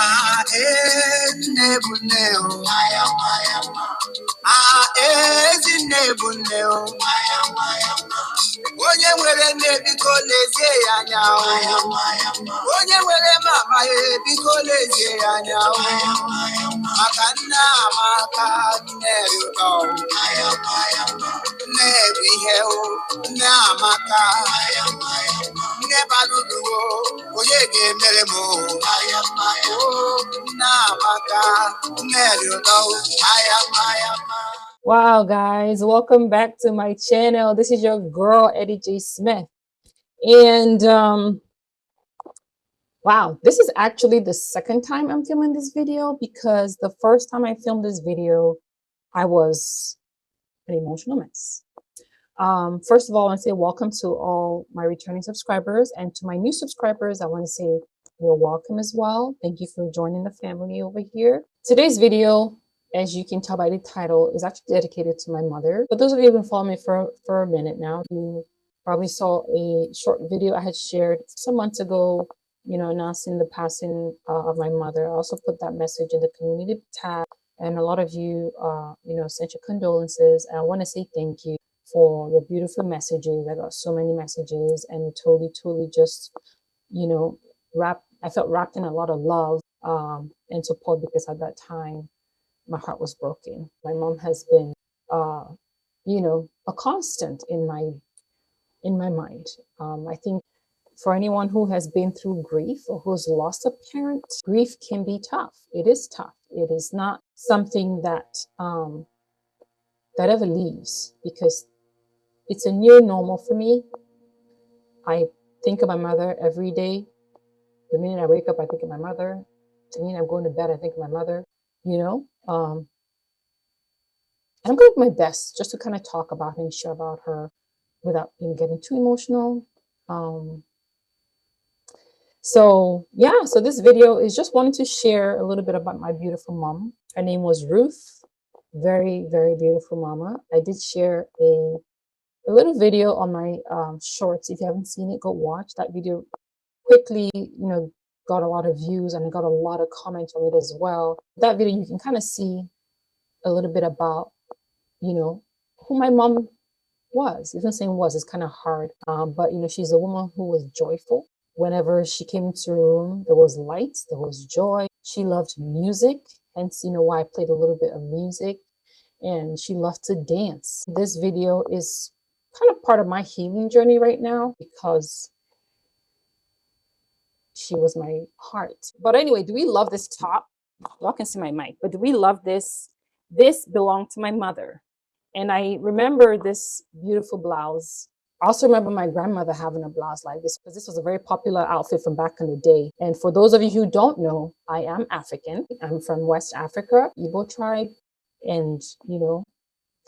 Ah, nebuneo. Ah, nebuneo. Onye nwere nne biko lezie ya anya. Onye nwere mama biko lezie ya anya. Maka nne amaka nne ụtọ. Nne bụ ihe nne amaka. Nne baluduo onye ga-emere m nne amaka nne ụtọ. Wow, guys, welcome back to my channel. This is your girl, Eddie J. Smith. And wow, this is actually the second time I'm filming this video, because the first time I filmed this video, I was an emotional mess. First of all, I want to say welcome to all my returning subscribers, and to my new subscribers, I want to say you're welcome as well. Thank you for joining the family over here. Today's video, as you can tell by the title, is actually dedicated to my mother. For those of you who have been following me for a minute now, you probably saw a short video I had shared some months ago, announcing the passing of my mother. I also put that message in the community tab, and a lot of you, sent your condolences. And I want to say thank you for your beautiful messages. I got so many messages, and totally just, I felt wrapped in a lot of love and support, because at that time, my heart was broken. My mom has been, a constant in my mind. I think for anyone who has been through grief or who's lost a parent, grief can be tough. It is tough. It is not something that that ever leaves, because it's a new normal for me. I think of my mother every day. The minute I wake up, I think of my mother. The minute I'm going to bed, I think of my mother. And I'm going to do my best just to kind of talk about her and share about her without getting too emotional. So this video is just wanting to share a little bit about my beautiful mom. Her name was Ruth. Very, very beautiful mama. I did share a little video on my shorts. If you haven't seen it, go watch that video. Quickly, got a lot of views, and I got a lot of comments on it as well. That video, you can kind of see a little bit about, who my mom was. Even saying was is kind of hard, but she's a woman who was joyful. Whenever she came into a room, there was light, there was joy. She loved music, hence why I played a little bit of music, and she loved to dance. This video is kind of part of my healing journey right now, because she was my heart. But anyway, do we love this top? Y'all can see my mic, but do we love this? This belonged to my mother. And I remember this beautiful blouse. I also remember my grandmother having a blouse like this, because this was a very popular outfit from back in the day. And for those of you who don't know, I am African. I'm from West Africa, Igbo tribe. And,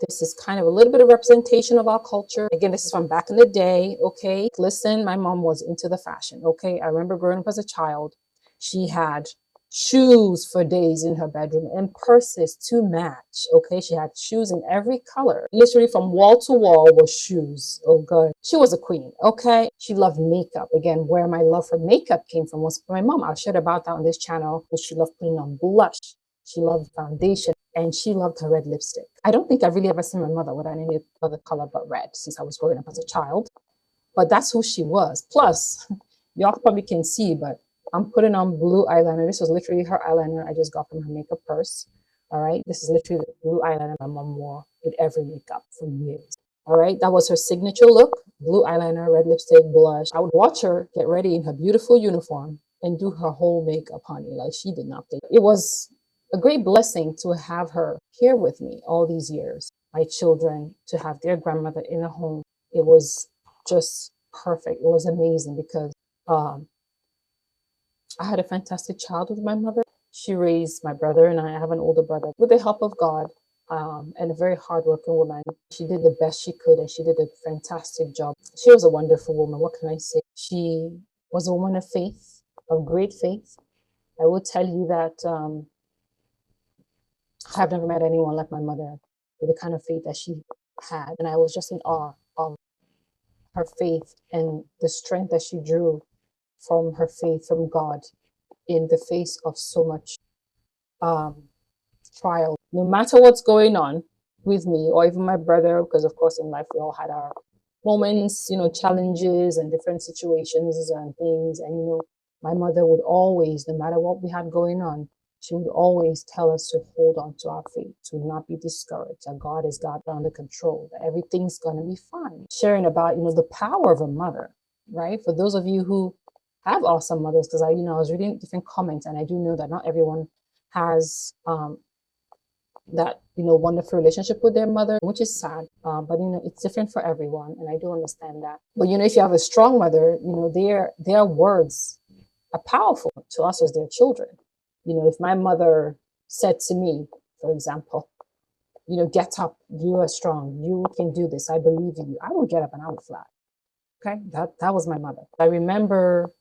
this is kind of a little bit of representation of our culture. Again, this is from back in the day, okay? Listen, my mom was into the fashion, okay? I remember growing up as a child. She had shoes for days in her bedroom and purses to match, okay? She had shoes in every color. Literally from wall to wall was shoes, oh God. She was a queen, okay? She loved makeup. Again, where my love for makeup came from was from my mom. I'll share about that on this channel. She loved putting on blush. She loved foundation, and she loved her red lipstick. I don't think I've really ever seen my mother without any other color but red since I was growing up as a child. But that's who she was. Plus, y'all probably can see, but I'm putting on blue eyeliner. This was literally her eyeliner I just got from her makeup purse. All right. This is literally the blue eyeliner my mom wore with every makeup for years. All right. That was her signature look. Blue eyeliner, red lipstick, blush. I would watch her get ready in her beautiful uniform and do her whole makeup, honey. Like, she did not play. It was a great blessing to have her here with me all these years. My children, to have their grandmother in a home, it was just perfect. It was amazing, because I had a fantastic childhood with my mother. She raised my brother and I have an older brother with the help of God, and a very hardworking woman. She did the best she could, and she did a fantastic job. She was a wonderful woman. What can I say? She was a woman of faith, of great faith. I will tell you that I've never met anyone like my mother with the kind of faith that she had. And I was just in awe of her faith and the strength that she drew from her faith, from God, in the face of so much um, trial. No matter what's going on with me or even my brother, because of course in life we all had our moments, challenges and different situations and things. And my mother would always, no matter what we had going on, she would always tell us to hold on to our faith, to not be discouraged, that God has got under control, that everything's gonna be fine. Sharing about, the power of a mother, right? For those of you who have awesome mothers, because I was reading different comments, and I do know that not everyone has that wonderful relationship with their mother, which is sad, but it's different for everyone, and I do understand that. But if you have a strong mother, their words are powerful to us as their children. If my mother said to me, for example, get up, you are strong, you can do this, I believe in you, I would get up and I would fly. Okay, that was my mother. I remember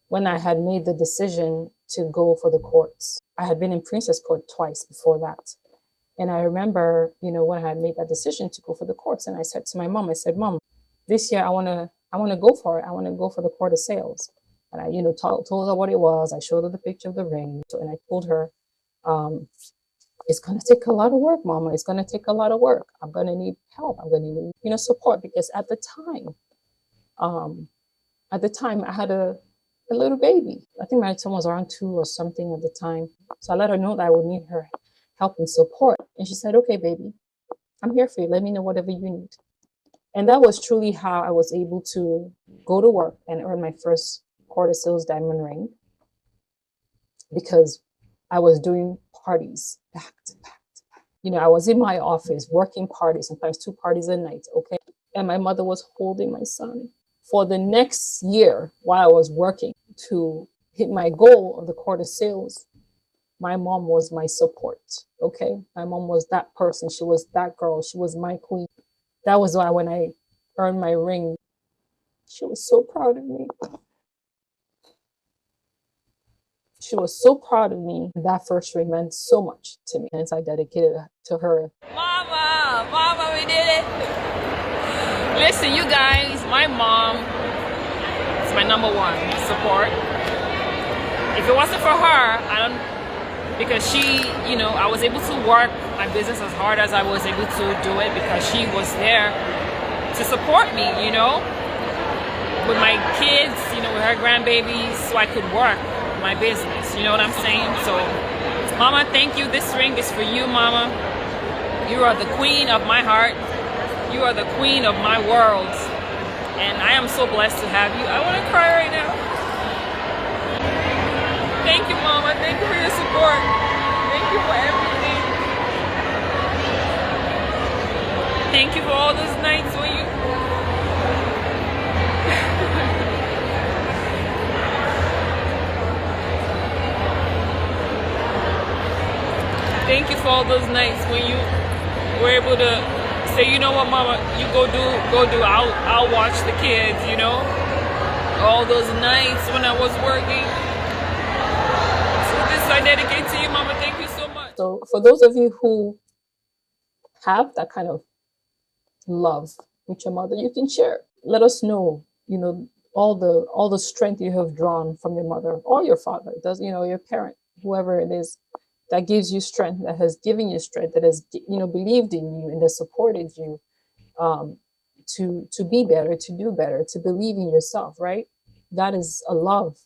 when I had made the decision to go for the courts. I had been in Princess Court twice before that. And I remember, when I had made that decision to go for the courts, and I said to my mom, I said, Mom, this year I want to go for it. I want to go for the Court of Sales. And I, told her what it was. I showed her the picture of the ring. And I told her, it's going to take a lot of work, Mama. It's going to take a lot of work. I'm going to need help. I'm going to need, support, because at the time I had a little baby. I think my son was around 2 or something at the time. So I let her know that I would need her help and support. And she said, okay, baby, I'm here for you. Let me know whatever you need. And that was truly how I was able to go to work and earn my first Court of Sales diamond ring, because I was doing parties back to back to back. I was in my office working parties, sometimes 2 parties a night, okay? And my mother was holding my son. For the next year, while I was working to hit my goal of the Court of Sales, my mom was my support, okay? My mom was that person. She was that girl. She was my queen. That was why when I earned my ring, she was so proud of me. She was so proud of me. That first ring meant so much to me, and so I dedicated it to her. Mama, we did it. Listen, you guys, my mom is my number one support. If it wasn't for her, because she, I was able to work my business as hard as I was able to do it, because she was there to support me, with my kids, with her grandbabies, so I could work my business, you know what I'm saying? So, Mama, thank you. This ring is for you, Mama. You are the queen of my heart. You are the queen of my world. And I am so blessed to have you. I want to cry right now. Thank you, Mama. Thank you for your support. Thank you for everything. Thank you for all those nights when you... Thank you for all those nights when you were able to say, you know what, Mama, you go do. I'll watch the kids, All those nights when I was working. I dedicate to you, Mama. Thank you so much. So for those of you who have that kind of love with your mother, you can share. Let us know, all the strength you have drawn from your mother or your father, your parent, whoever it is, that gives you strength, that has given you strength, that has, believed in you and has supported you to be better, to do better, to believe in yourself, right? That is a love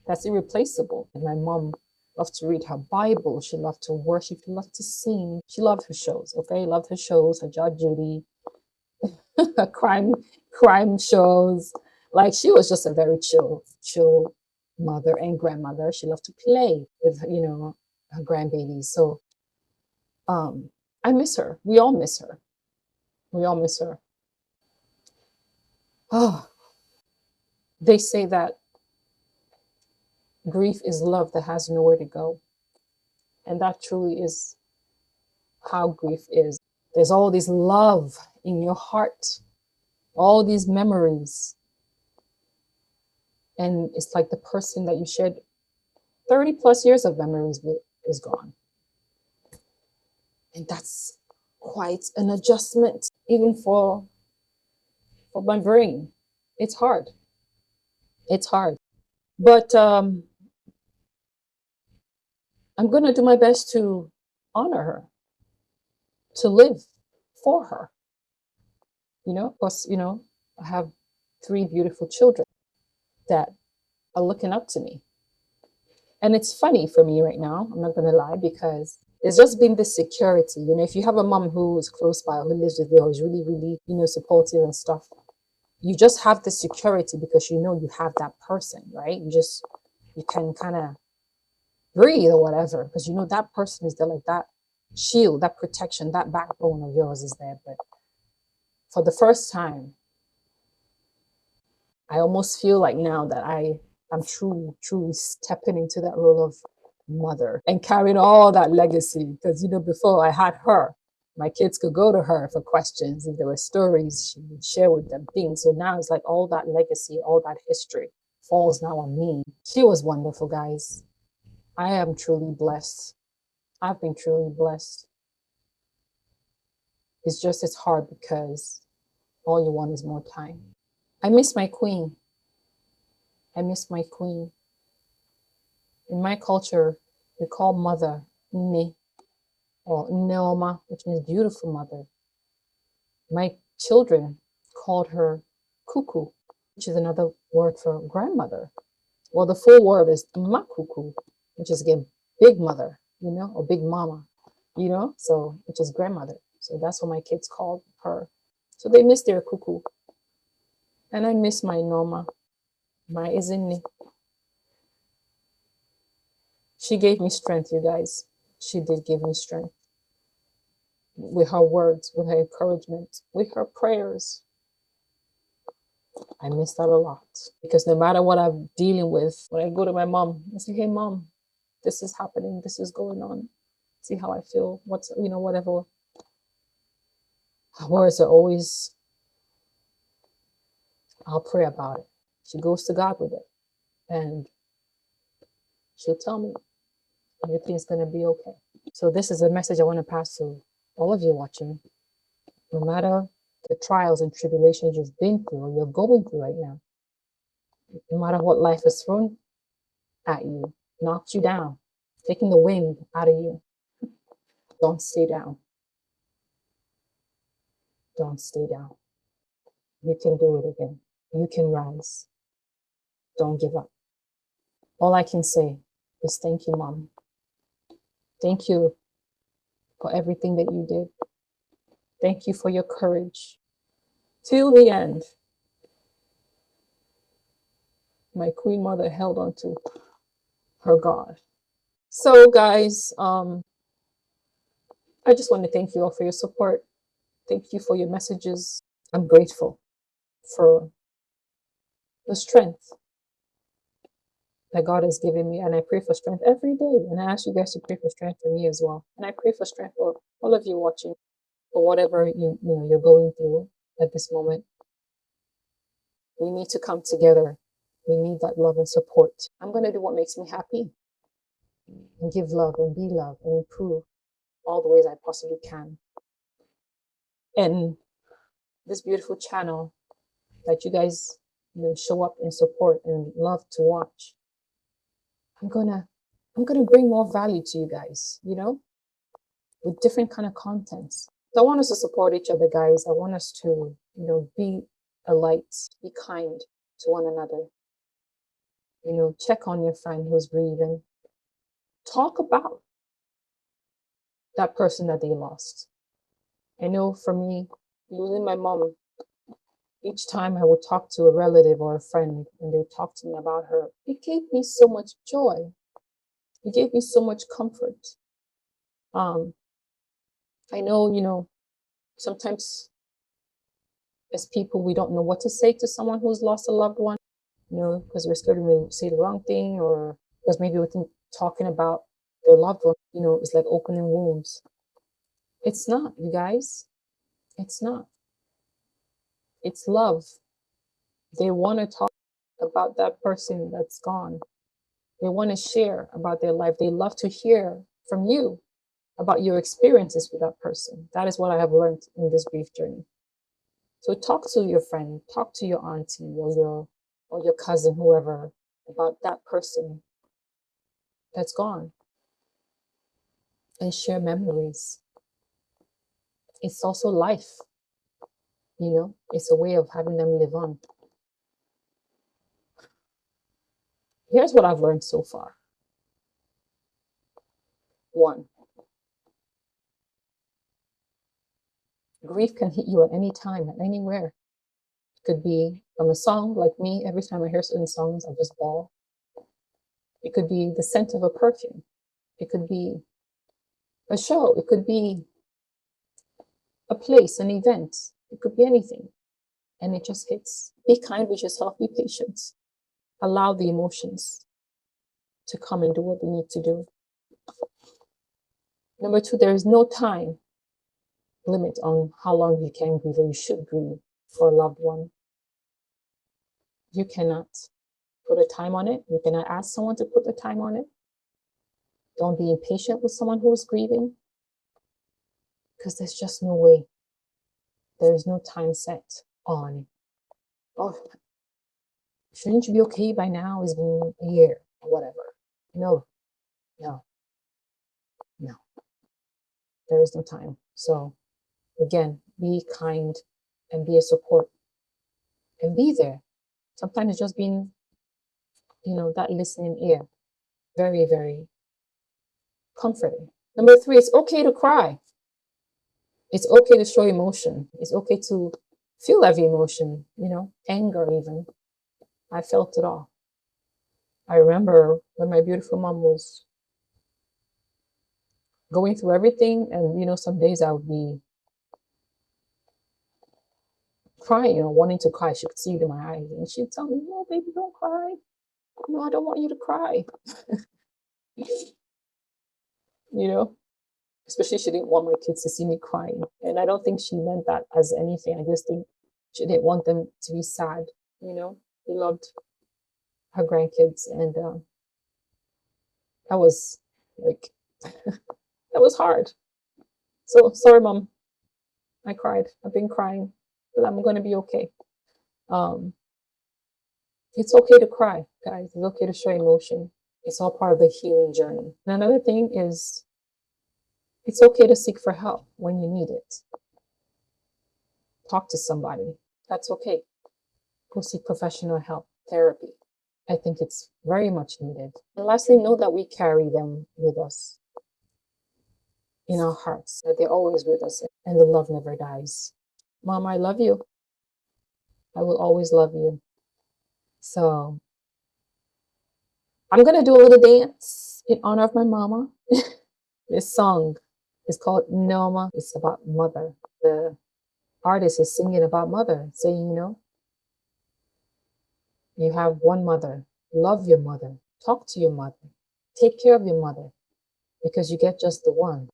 that's irreplaceable. And my mom loved to read her Bible. She loved to worship. She loved to sing. She loved her shows. Okay, loved her shows. Her Judge Judy, her crime shows. Like, she was just a very chill mother and grandmother. She loved to play with her grandbabies. So, I miss her. We all miss her. We all miss her. Oh, they say that grief is love that has nowhere to go. And that truly is how grief is. There's all this love in your heart, all these memories. And it's like the person that you shared 30 plus years of memories with is gone. And that's quite an adjustment, even for for my brain. It's hard. It's hard. But I'm going to do my best to honor her, to live for her. Because, I have three beautiful children that are looking up to me. And it's funny for me right now, I'm not going to lie, because there's just been this security. If you have a mom who is close by, who lives with you, who's really, really, supportive and stuff, you just have the security because you have that person, right? You can kind of breathe or whatever because that person is there, like that shield, that protection, that backbone of yours is there. But for the first time, I almost feel like now that I'm truly stepping into that role of mother and carrying all that legacy. Because before I had her, my kids could go to her for questions. If there were stories, she would share with them things. So now it's like all that legacy, all that history falls now on me. She was wonderful, guys. I am truly blessed. I've been truly blessed. It's hard because all you want is more time. I miss my queen. I miss my queen. In my culture, we call mother Nne or Nneoma, which means beautiful mother. My children called her Cuckoo, which is another word for grandmother. Well, the full word is Makuku, which is again big mother, or big mama, so which is grandmother. So that's what my kids called her. So they miss their Cuckoo. And I miss my Noma, my Izinni. She gave me strength, you guys. She did give me strength with her words, with her encouragement, with her prayers. I miss that a lot because no matter what I'm dealing with, when I go to my mom, I say, "Hey, mom, this is happening. This is going on. See how I feel. Whatever." Her words are always, "I'll pray about it." She goes to God with it, and she'll tell me everything's gonna be okay. So this is a message I want to pass to all of you watching. No matter the trials and tribulations you've been through or you're going through right now, no matter what life has thrown at you, knocked you down, taking the wind out of you, don't stay down. Don't stay down. You can do it again. You can rise. Don't give up. All I can say is thank you, Mom. Thank you for everything that you did. Thank you for your courage. Till the end, my Queen Mother held on to her God. So, guys, I just want to thank you all for your support. Thank you for your messages. I'm grateful for the strength that God has given me, and I pray for strength every day. And I ask you guys to pray for strength for me as well. And I pray for strength for all of you watching, for whatever you're going through at this moment. We need to come together. We need that love and support. I'm going to do what makes me happy and give love and be love and improve all the ways I possibly can. And this beautiful channel that you guys show up and support and love to watch, I'm gonna bring more value to you guys, with different kind of contents. So I want us to support each other, guys. I want us to, be a light, be kind to one another. Check on your friend who's grieving. Talk about that person that they lost. I know for me, losing my mom, each time I would talk to a relative or a friend and they would talk to me about her, it gave me so much joy. It gave me so much comfort. I know, sometimes as people, we don't know what to say to someone who's lost a loved one, because we're scared we say the wrong thing, or because maybe we think talking about their loved one, is like opening wounds. It's not, you guys. It's not. It's love. They want to talk about that person that's gone. They want to share about their life. They love to hear from you about your experiences with that person. That is what I have learned in this grief journey. So talk to your friend, talk to your auntie or your cousin, whoever, about that person that's gone, and share memories. It's also life, it's a way of having them live on. Here's what I've learned so far. One, grief can hit you at any time, at anywhere. It could be from a song, like me, every time I hear certain songs, I just bawl. It could be the scent of a perfume. It could be a show. It could be a place, an event. It could be anything. And it just hits. Be kind with yourself, be patient. Allow the emotions to come and do what they need to do. Number two, there is no time limit on how long you can grieve or you should grieve for a loved one. You cannot put a time on it. You cannot ask someone to put the time on it. Don't be impatient with someone who is grieving, because there's just no way. There is no time set on, oh, shouldn't you be okay by now? It's been a year or whatever. No, no, no. There is no time. So again, be kind and be a support and be there. Sometimes it's just being, that listening ear. Very, very comforting. Number three, it's okay to cry. It's okay to show emotion. It's okay to feel every emotion, anger even. I felt it all. I remember when my beautiful mom was going through everything, and some days I would be crying, wanting to cry. She could see it in my eyes, and she'd tell me, "No, baby, don't cry. No, I don't want you to cry." you know, Especially she didn't want my kids to see me crying, and I don't think she meant that as anything. I just think she didn't want them to be sad. She loved her grandkids, and that was like that was hard. So sorry, mom. I cried. I've been crying, but I'm gonna be okay. Um, it's okay to cry, guys. It's okay to show emotion. It's all part of the healing journey. And another thing is, it's okay to seek for help when you need it. Talk to somebody. That's okay. Go seek professional help, therapy. I think it's very much needed. And lastly, know that we carry them with us in our hearts, that they're always with us, and the love never dies. Mom, I love you. I will always love you. So I'm going to do a little dance in honor of my mama. This song is called Noma. It's about mother. The artist is singing about mother, saying, you have one mother. Love your mother. Talk to your mother. Take care of your mother, because you get just the one.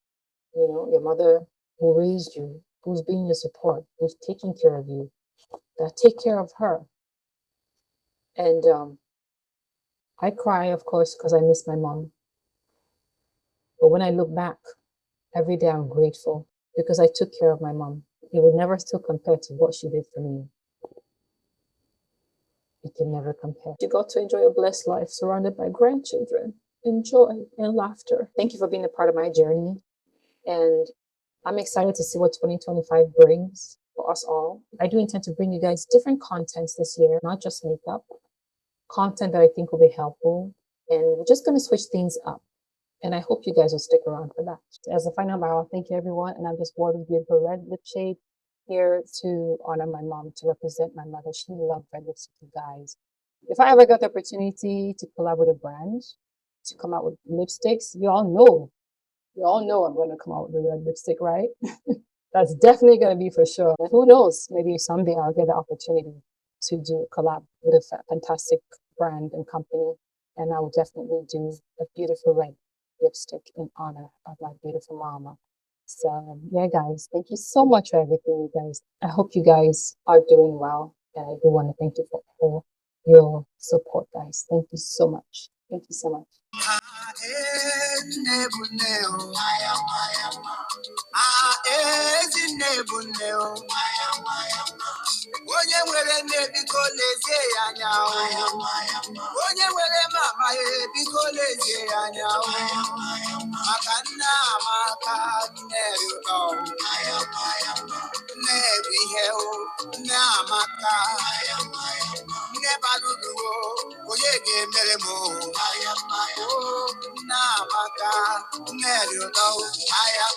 Your mother who raised you, who's being your support, who's taking care of you. Take care of her. And I cry, of course, because I miss my mom. But when I look back, every day I'm grateful because I took care of my mom. It would never still compare to what she did for me. It can never compare. You got to enjoy a blessed life surrounded by grandchildren, and joy and laughter. Thank you for being a part of my journey. And I'm excited to see what 2025 brings for us all. I do intend to bring you guys different contents this year, not just makeup, content that I think will be helpful. And we're just going to switch things up. And I hope you guys will stick around for that. As a final bow, thank you everyone. And I'm just wore this beautiful red lip shade here to honor my mom, to represent my mother. She loved red lipstick, you guys. If I ever got the opportunity to collab with a brand, to come out with lipsticks, you all know I'm going to come out with a red lipstick, right? That's definitely going to be for sure. And who knows, maybe someday I'll get the opportunity to do a collab with a fantastic brand and company. And I will definitely do a beautiful red lipstick in honor of my beautiful mama. So yeah, guys, thank you so much for everything, you guys. I hope you guys are doing well. And I do want to thank you for all your support, guys. Thank you so much. Thank you so much. onye nwere nne biko lezie ya anya onye nwere mama ya biko lezie ya anya maka nne amaka nne dị ụtọ nne bụ ihe nne amaka nne baduduo onye ga-emere m nne amaka nne dị ụtọ aya